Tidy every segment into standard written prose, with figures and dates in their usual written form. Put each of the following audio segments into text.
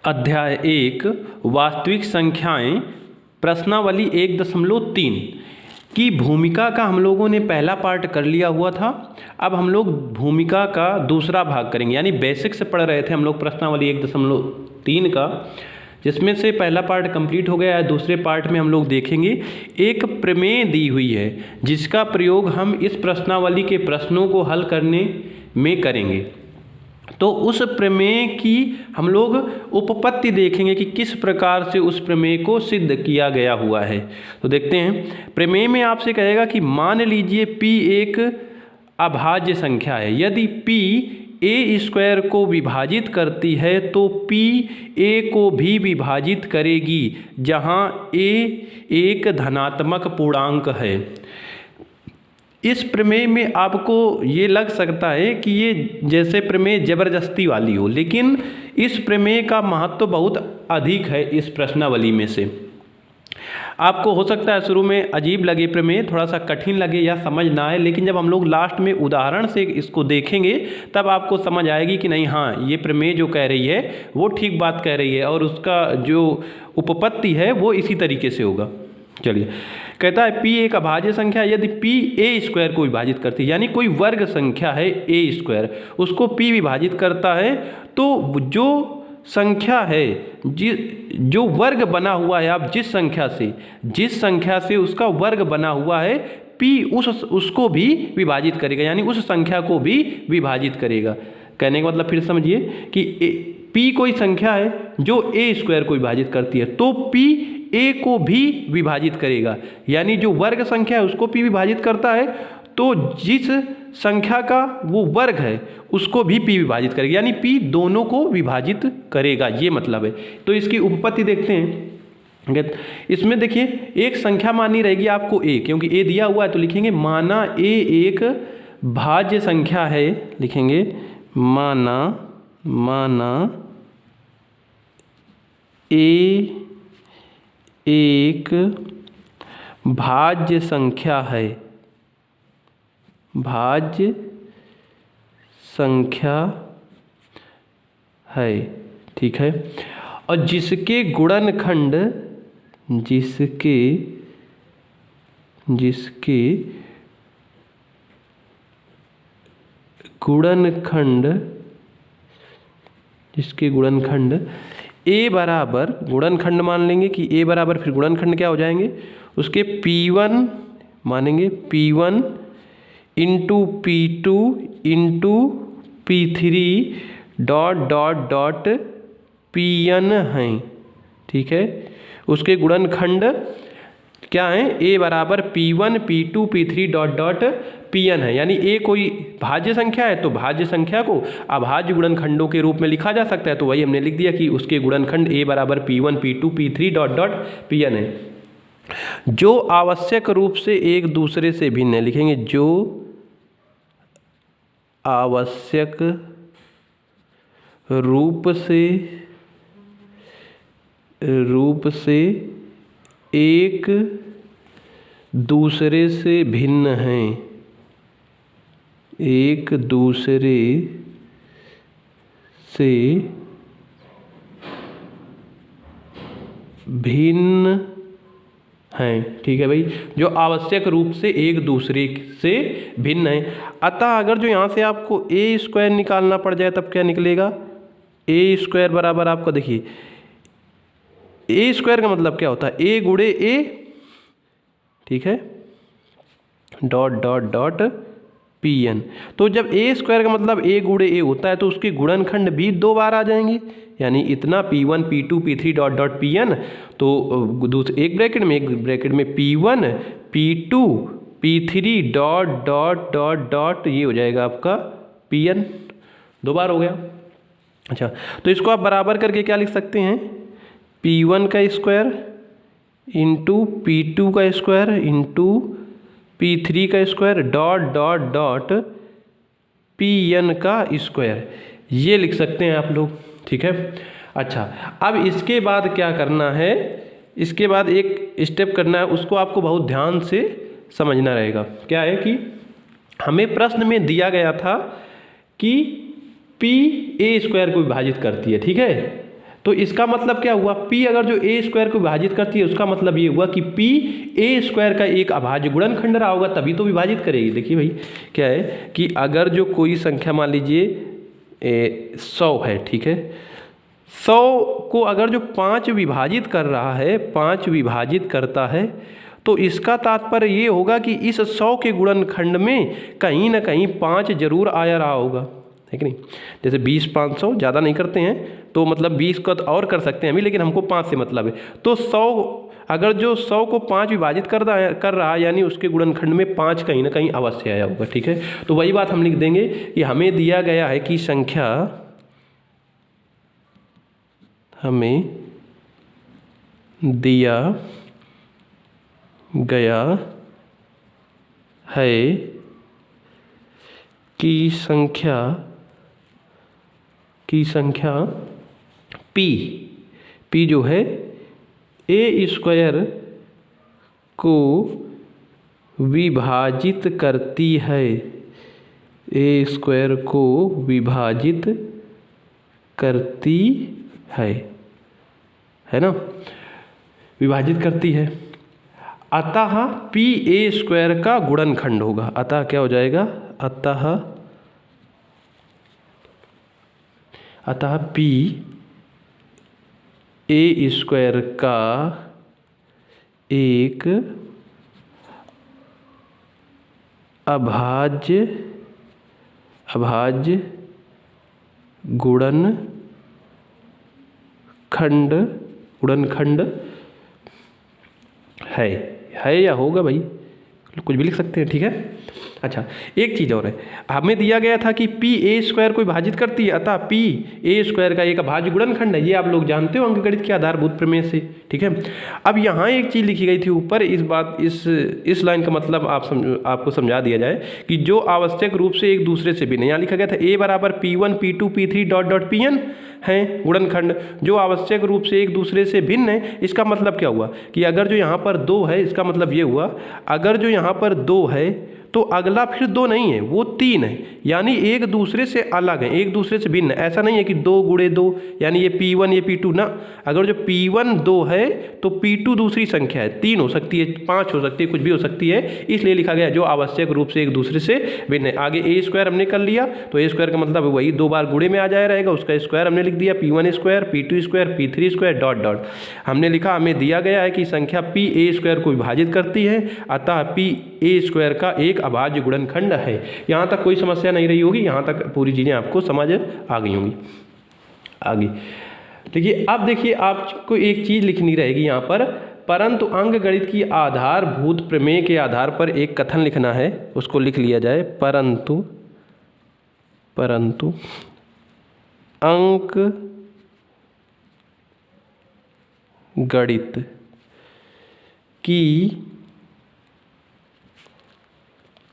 अध्याय 1 वास्तविक संख्याएं प्रश्नावली 1.3 की भूमिका का हम लोगों ने पहला पार्ट कर लिया हुआ था। अब हम लोग भूमिका का दूसरा भाग करेंगे, यानी बेसिक से पढ़ रहे थे हम लोग प्रश्नावली 1.3 का, जिसमें से पहला पार्ट कंप्लीट हो गया है। दूसरे पार्ट में हम लोग देखेंगे एक प्रमेय दी हुई है जिसका प्रयोग हम इस प्रश्नावली के प्रश्नों को हल करने में करेंगे। तो उस प्रमेय की हम लोग उपपत्ति देखेंगे कि किस प्रकार से उस प्रमेय को सिद्ध किया गया हुआ है। तो देखते हैं, प्रमेय में आपसे कहेगा कि मान लीजिए p एक अभाज्य संख्या है। यदि p a स्क्वायर को विभाजित करती है तो p a को भी विभाजित करेगी, जहां a एक धनात्मक पूर्णांक है। इस प्रमेय में आपको ये लग सकता है कि ये जैसे प्रमेय जबरदस्ती वाली हो, लेकिन इस प्रमेय का महत्व बहुत अधिक है। इस प्रश्नावली में से आपको हो सकता है शुरू में अजीब लगे, प्रमेय थोड़ा सा कठिन लगे या समझ ना आए, लेकिन जब हम लोग लास्ट में उदाहरण से इसको देखेंगे तब आपको समझ आएगी कि नहीं, हाँ, ये प्रमेय जो कह रही है वो ठीक बात कह रही है और उसका जो उपपत्ति है वो इसी तरीके से होगा। चलिए, कहता है p एक अभाज्य संख्या, यदि p a स्क्वायर को विभाजित करती है, यानी कोई वर्ग संख्या है a स्क्वायर, उसको p विभाजित करता है, तो जो संख्या है जो वर्ग बना हुआ है, आप जिस संख्या से उसका वर्ग बना हुआ है, p उसको भी विभाजित करेगा, यानी उस संख्या को भी विभाजित करेगा। कहने का मतलब फिर समझिए कि p कोई संख्या है जो a स्क्वायर को विभाजित करती है, तो p a को भी विभाजित करेगा, यानी जो वर्ग संख्या है उसको p विभाजित करता है, तो जिस संख्या का वो वर्ग है उसको भी p विभाजित करेगा, यानी p दोनों को विभाजित करेगा, ये मतलब है। तो इसकी उपपत्ति देखते हैं। इसमें देखिए, एक संख्या माननी रहेगी आपको a, क्योंकि a दिया हुआ है तो लिखेंगे माना a एक भाज्य संख्या है, लिखेंगे माना a एक भाज्य संख्या है, ठीक है, और जिसके गुणनखंड a बराबर, गुणनखंड मान लेंगे कि a बराबर, फिर गुणनखंड क्या हो जाएंगे उसके, p1 मानेंगे, p1 into p2 into p3 dot pn हैं, ठीक है। उसके गुणनखंड क्या है, a बराबर p1 p2 p3 dot pn है, यानी a कोई भाज्य संख्या है तो भाज्य संख्या को अभाज्य गुणनखंडों के रूप में लिखा जा सकता है। तो वही हमने लिख दिया कि उसके गुणनखंड a बराबर p1 p2 p3 dot pn है, जो आवश्यक रूप से एक दूसरे से भिन्न है, लिखेंगे जो आवश्यक रूप से एक दूसरे से भिन्न हैं, एक दूसरे से भिन्न हैं, ठीक है भाई, जो आवश्यक रूप से एक दूसरे से भिन्न है। अतः अगर जो यहाँ से आपको a स्क्वायर निकालना पड़ जाए तब क्या निकलेगा, a स्क्वायर बराबर आपका, देखिए a स्क्वायर का मतलब क्या होता है, a गुणे a, ठीक है, डॉट pn। तो जब a स्क्वायर का मतलब a गुणे a होता है तो उसके गुणनखंड भी 2 बार आ जाएंगे, यानी इतना p1 p2 p3 dot pn। तो दूसरे एक ब्रैकेट में p1 p2 p3 डॉट ये हो जाएगा आपका pn, 2 बार हो गया। अच्छा, तो इसको आप बराबर करके क्या लिख सकते हैं, p1 का स्क्वायर इंटू p2 का स्क्वायर इंटू p3 का स्क्वायर डॉट pn का स्क्वायर, ये लिख सकते हैं आप लोग, ठीक है। अच्छा, अब इसके बाद क्या करना है, इसके बाद एक स्टेप करना है, उसको आपको बहुत ध्यान से समझना रहेगा। क्या है कि हमें प्रश्न में दिया गया था कि p a स्क्वायर को विभाजित करती है, ठीक है। तो इसका मतलब क्या हुआ, P अगर जो a स्क्वायर को विभाजित करती है उसका मतलब ये हुआ कि P a स्क्वायर का एक अभाज्य गुणनखंड रहा होगा, तभी तो विभाजित करेगी। देखिए भाई क्या है कि अगर जो कोई संख्या मान लीजिए 100 है, ठीक है, 100 को अगर जो 5 विभाजित कर रहा है, 5 विभाजित करता है, तो इसका तात्पर्य ये होगा कि इस 100 के गुणनखंड में कहीं ना कहीं 5 जरूर आया रहा होगा, है कि नहीं। जैसे 20 500 ज़्यादा नहीं करते हैं तो मतलब 20 का तो और कर सकते हैं अभी, लेकिन हमको 5 से मतलब है। तो 100 अगर जो 100 को 5 विभाजित कर रहा है यानी उसके गुणनखंड में 5 कहीं ना कहीं अवश्य आया होगा, ठीक है। तो वही बात हम लिख देंगे कि हमें दिया गया है कि संख्या, हमें दिया गया है कि संख्या P जो है a स्क्वायर को विभाजित करती है, a स्क्वायर को विभाजित करती है ना, विभाजित करती है। अतः P a स्क्वायर का गुणनखंड होगा। अतः क्या हो जाएगा, अतः P a स्क्वायर का एक अभाज्य गुणनखंड है या होगा भाई, कुछ भी लिख सकते हैं, ठीक है। अच्छा, एक चीज़ और है, हमें दिया गया था कि P a स्क्वायर को विभाजित करती है, अतः P a स्क्वायर का एक अभाज्य गुणनखंड है। ये आप लोग जानते हो अंकगणित के आधारभूत प्रमेय से, ठीक है। अब यहाँ एक चीज़ लिखी गई थी ऊपर, इस लाइन का मतलब आपको समझा दिया जाए कि जो आवश्यक रूप से एक दूसरे से भिन्न, यहाँ लिखा गया था a बराबर P1 P2 P3 dot dot Pn है गुणनखंड, जो आवश्यक रूप से एक दूसरे से भिन्न है। इसका मतलब क्या हुआ कि अगर जो यहाँ पर 2 है, इसका मतलब ये हुआ अगर जो यहाँ पर 2 है तो अगला फिर 2 नहीं है, वो 3 है, यानी एक दूसरे से अलग है, एक दूसरे से भिन्न। ऐसा नहीं है कि 2 गुणे 2 यानी ये P1 ये P2 ना, अगर जो P1 2 है तो P2 दूसरी संख्या है, 3 हो सकती है, 5 हो सकती है, कुछ भी हो सकती है, इसलिए लिखा गया जो आवश्यक रूप से एक दूसरे से भिन्न है। आगे a स्क्वायर हमने कर लिया, तो a स्क्वायर का मतलब वही 2 बार गुणे में आ जाया रहेगा, उसका स्क्वायर हमने लिख दिया, P1 square P2 square P3 square dot dot. हमने लिखा हमें दिया गया है कि संख्या P a स्क्वायर को विभाजित करती है, अतः P a स्क्वायर का एक अभाज्य गुणनखंड है। यहाँ तक कोई समस्या नहीं रही होगी, यहाँ तक पूरी चीज़ें आपको समझ आ गई होंगी। आगे देखिए, अब देखिए आपको एक चीज़ लिखनी रहेगी यहाँ पर, परंतु अंकगणित की आधारभूत प्रमेय के आधार पर एक कथन लिखना है, उसको लिख लिया जाए। परंतु अंकगणित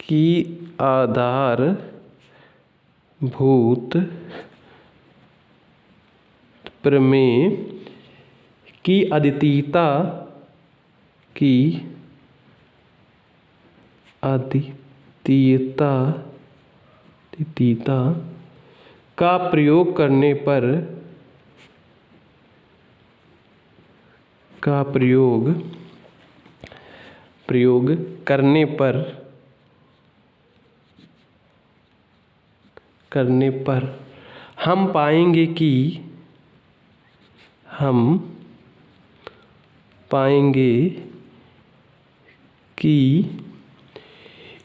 की आधारभूत प्रमेय की अद्वितीयता का प्रयोग करने पर हम पाएंगे कि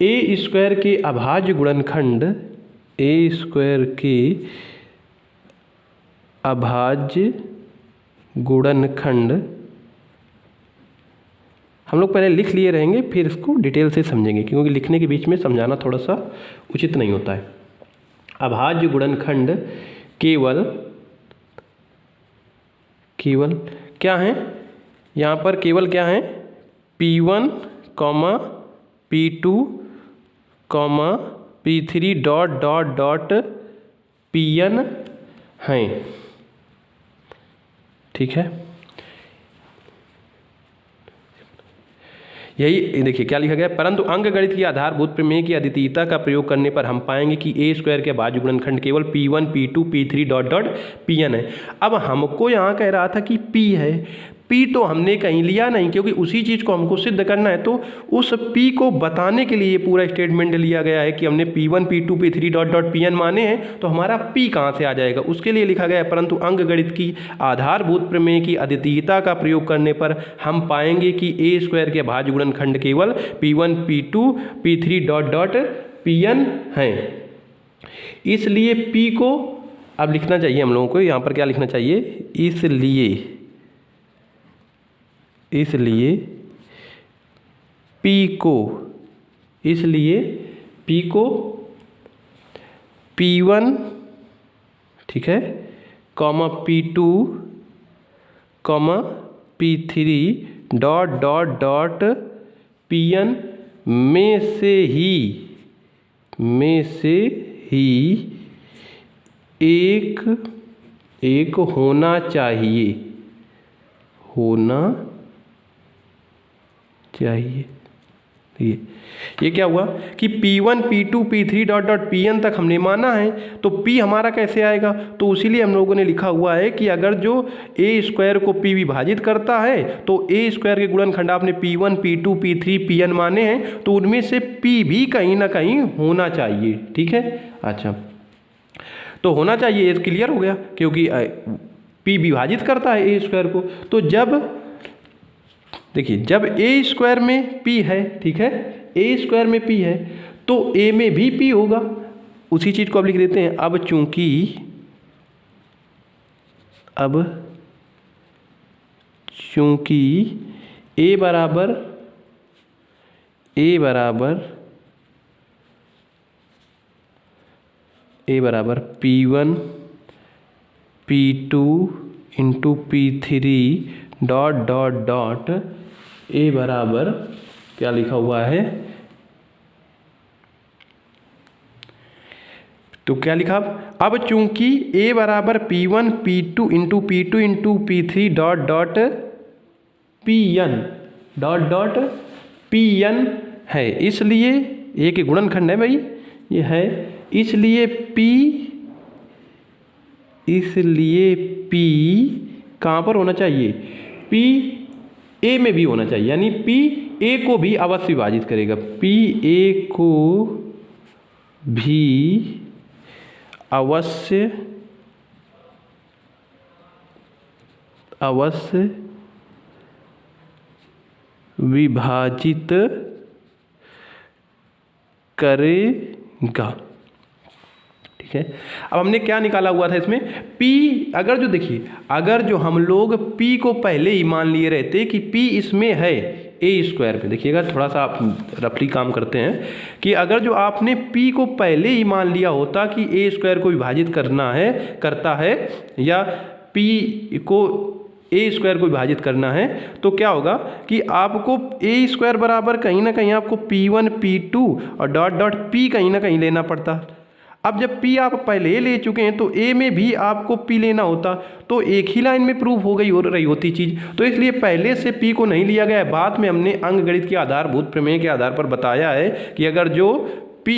a स्क्वायर के अभाज्य गुणनखंड हम लोग पहले लिख लिए रहेंगे, फिर इसको डिटेल से समझेंगे, क्योंकि लिखने के बीच में समझाना थोड़ा सा उचित नहीं होता है। अभाज्य गुणनखंड केवल क्या है, यहाँ पर केवल क्या है, P1, P2, P3 dot dot dot Pn हैं, ठीक है। यही देखिए क्या लिखा गया, परंतु अंकगणित की आधारभूत प्रमेय की अद्वितीयता का प्रयोग करने पर हम पाएंगे कि ए स्क्वायर के भाज्य गुणनखंड केवल P1 P2 P3 dot dot Pn है। अब हमको यहाँ कह रहा था कि P है, P तो हमने कहीं लिया नहीं क्योंकि उसी चीज़ को हमको सिद्ध करना है, तो उस P को बताने के लिए ये पूरा स्टेटमेंट लिया गया है कि हमने P1 P2 P3 dot dot Pn माने हैं, तो हमारा P कहाँ से आ जाएगा, उसके लिए लिखा गया है परंतु अंकगणित की आधारभूत प्रमेय की अद्वितीयता का प्रयोग करने पर हम पाएंगे कि ए स्क्वायर के भाज्य गुणनखंड केवल P1 P2 P3 dot dot Pn हैं। इसलिए P को अब लिखना चाहिए हम लोगों को, यहाँ पर क्या लिखना चाहिए, इसलिए P को P1 ठीक है comma P2 comma P3 dot dot dot Pn में से ही एक होना चाहिए ये क्या हुआ कि P1 P2 P3 dot dot Pn तक हमने माना है, तो P हमारा कैसे आएगा, तो इसीलिए हम लोगों ने लिखा हुआ है कि अगर जो a स्क्वायर को P विभाजित करता है तो a स्क्वायर के गुणनखंड आपने P1 P2 P3 Pn माने हैं, तो उनमें से P भी कहीं ना कहीं होना चाहिए। ठीक है, अच्छा तो होना चाहिए, ये क्लियर हो गया क्योंकि P विभाजित करता है a स्क्वायर को। तो जब देखिए जब a स्क्वायर में P है, ठीक है, a स्क्वायर में P है तो a में भी P होगा, उसी चीज़ को अब लिख देते हैं। अब चूंकि a बराबर P1 P2 into P3 dot dot dot a बराबर क्या लिखा हुआ है, तो क्या लिखा, अब चूंकि a बराबर P1 P2 into P3 dot dot Pn है, इसलिए a के गुणनखंड है भाई ये है, इसलिए P कहाँ पर होना चाहिए, P a में भी होना चाहिए, यानी P a को भी अवश्य विभाजित करेगा, P a को भी अवश्य विभाजित करेगा। ठीक है, अब हमने क्या निकाला हुआ था इसमें, P अगर जो देखिए अगर जो हम लोग P को पहले ही मान लिए रहते कि P इसमें है a स्क्वायर पे, देखिएगा थोड़ा सा आप रफली काम करते हैं कि अगर जो आपने P को पहले ही मान लिया होता कि a स्क्वायर को विभाजित करता है या P को a स्क्वायर को विभाजित करना है, तो क्या होगा कि आपको a स्क्वायर बराबर कहीं ना कहीं आपको P1 P2 और डॉट डॉट P कहीं ना कहीं लेना पड़ता। अब जब P आप पहले ले चुके हैं तो A में भी आपको P लेना होता, तो एक ही लाइन में प्रूफ हो रही होती चीज़, तो इसलिए पहले से P को नहीं लिया गया है। बाद में हमने अंकगणित के आधारभूत प्रमेय के आधार पर बताया है कि अगर जो P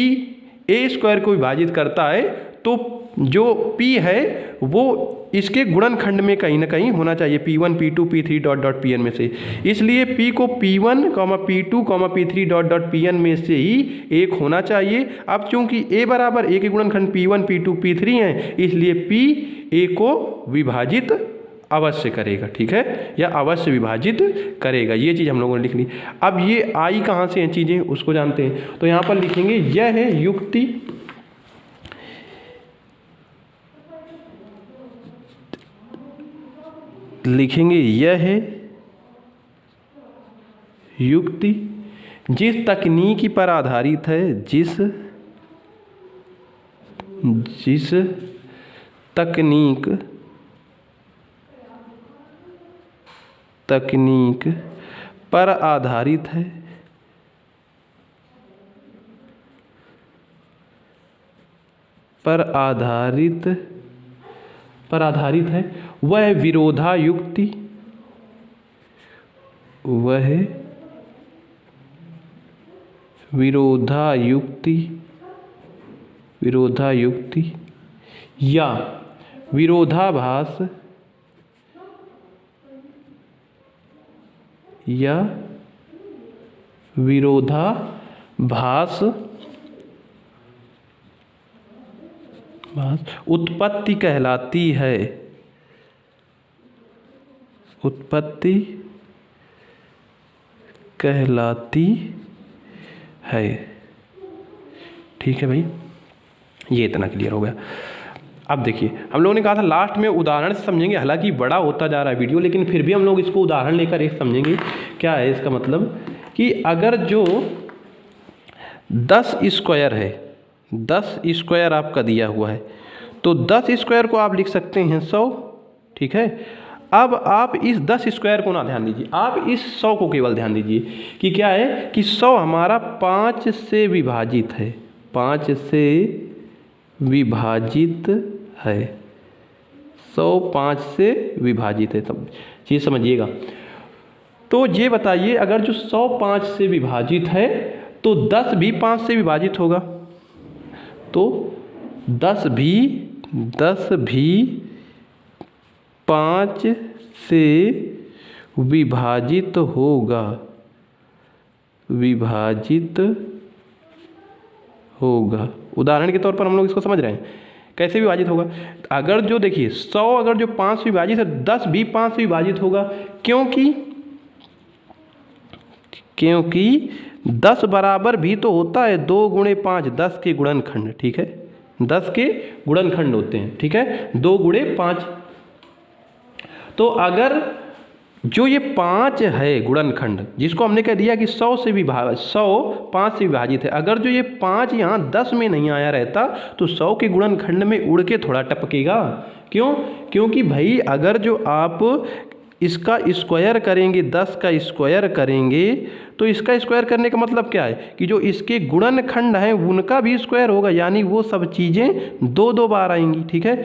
a स्क्वायर को विभाजित करता है तो जो P है वो इसके गुणनखंड में कहीं ना कहीं होना चाहिए, P1 P2 P3 dot dot Pn में से, इसलिए P को P1 P2 P3 dot dot Pn में से ही एक होना चाहिए। अब चूंकि a बराबर a के गुणनखंड P1 P2 P3 हैं, इसलिए P a को विभाजित अवश्य करेगा। ठीक है, या अवश्य विभाजित करेगा, ये चीज़ हम लोगों ने लिख ली। अब ये आई कहाँ से हैं चीज़ें उसको जानते हैं, तो यहाँ पर लिखेंगे यह है युक्ति, लिखेंगे यह है युक्ति जिस तकनीकी पर आधारित है, जिस तकनीक पर आधारित है, वह विरोधा युक्ति, विरोधायुक्ति या विरोधाभास उत्पत्ति कहलाती है। ठीक है भाई, ये इतना क्लियर हो गया। अब देखिए, हम लोगों ने कहा था लास्ट में उदाहरण से समझेंगे, हालांकि बड़ा होता जा रहा है वीडियो, लेकिन फिर भी हम लोग इसको उदाहरण लेकर एक समझेंगे। क्या है इसका मतलब कि अगर जो 10 स्क्वायर है, 10 स्क्वायर आपका दिया हुआ है, तो 10 स्क्वायर को आप लिख सकते हैं 100। ठीक है, अब आप इस 10 स्क्वायर को ना ध्यान दीजिए, आप इस 100 को केवल ध्यान दीजिए कि क्या है कि 100 हमारा 5 से विभाजित है, 5 से विभाजित है, 100 5 से विभाजित है। तब ये समझिएगा। तो ये बताइए, अगर जो 100 5 से विभाजित है तो 10 भी 5 से विभाजित होगा, तो 10 भी 5 से विभाजित होगा। उदाहरण के तौर पर हम लोग इसको समझ रहे हैं कैसे विभाजित होगा। अगर जो देखिए 100 अगर जो 5 से विभाजित है, 10 भी 5 से विभाजित होगा, क्योंकि 10 बराबर भी तो होता है 2 गुणे 5, 10 के गुणनखंड। ठीक है, 10 के गुणनखंड होते हैं। ठीक है, 2 गुणे 5। तो अगर जो ये 5 है गुणनखंड, जिसको हमने कह दिया कि 100 5 से विभाजित है, अगर जो ये 5 यहाँ 10 में नहीं आया रहता तो 100 के गुणनखंड में उड़ के थोड़ा टपकेगा। क्यों? क्योंकि भाई अगर जो आप इसका स्क्वायर करेंगे, 10 का स्क्वायर करेंगे, तो इसका स्क्वायर करने का मतलब क्या है कि जो इसके गुणनखंड हैं उनका भी स्क्वायर होगा, यानी वो सब चीज़ें 2 बार आएंगी। ठीक है,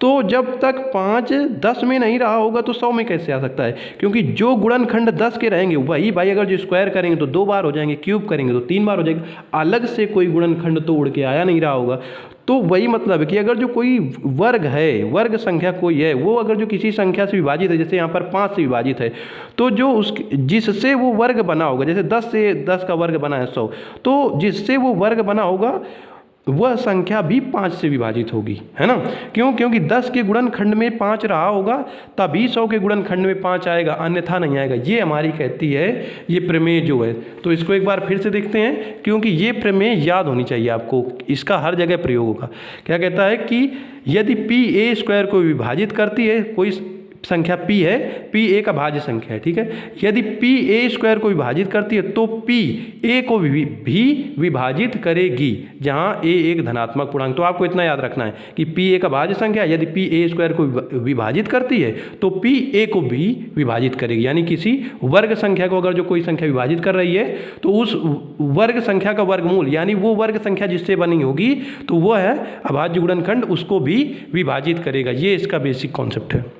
तो जब तक 5 10 में नहीं रहा होगा तो 100 में कैसे आ सकता है, क्योंकि जो गुणनखंड 10 के रहेंगे वही भाई अगर जो स्क्वायर करेंगे तो 2 बार हो जाएंगे, क्यूब करेंगे तो 3 बार हो जाएंगे, अलग से कोई गुणनखंड तो उड़ के आया नहीं रहा होगा। तो वही मतलब है कि अगर जो कोई वर्ग है, वर्ग संख्या कोई है, वो अगर जो किसी संख्या से विभाजित है, जैसे यहाँ पर 5 से विभाजित है, तो जो जिससे वो वर्ग बना होगा, जैसे 10 से 10 का वर्ग बना है 100, तो जिससे वो वर्ग बना होगा वह संख्या भी 5 से विभाजित होगी, है ना। क्यों? क्योंकि 10 के गुणनखंड में 5 रहा होगा तभी 100 के गुणनखंड में 5 आएगा, अन्यथा नहीं आएगा। ये हमारी कहती है ये प्रमेय जो है। तो इसको एक बार फिर से देखते हैं, क्योंकि ये प्रमेय याद होनी चाहिए आपको, इसका हर जगह प्रयोग होगा। क्या कहता है कि यदि p a स्क्वायर को विभाजित करती है, कोई संख्या p है, p a का भाज्य संख्या है। ठीक है, यदि p a स्क्वायर को विभाजित करती है तो p a को भी विभाजित करेगी, जहां a एक धनात्मक पूर्णांक। तो आपको इतना याद रखना है कि p a का भाज्य संख्या यदि p a स्क्वायर को विभाजित करती है तो p a को भी विभाजित करेगी, यानी किसी वर्ग संख्या को अगर जो कोई संख्या विभाजित कर रही है तो उस वर्ग संख्या का वर्गमूल, यानी वो वर्ग संख्या जिससे बनी होगी तो वो है अभाज्य गुणनखंड, उसको भी विभाजित करेगा। ये इसका बेसिक कॉन्सेप्ट है।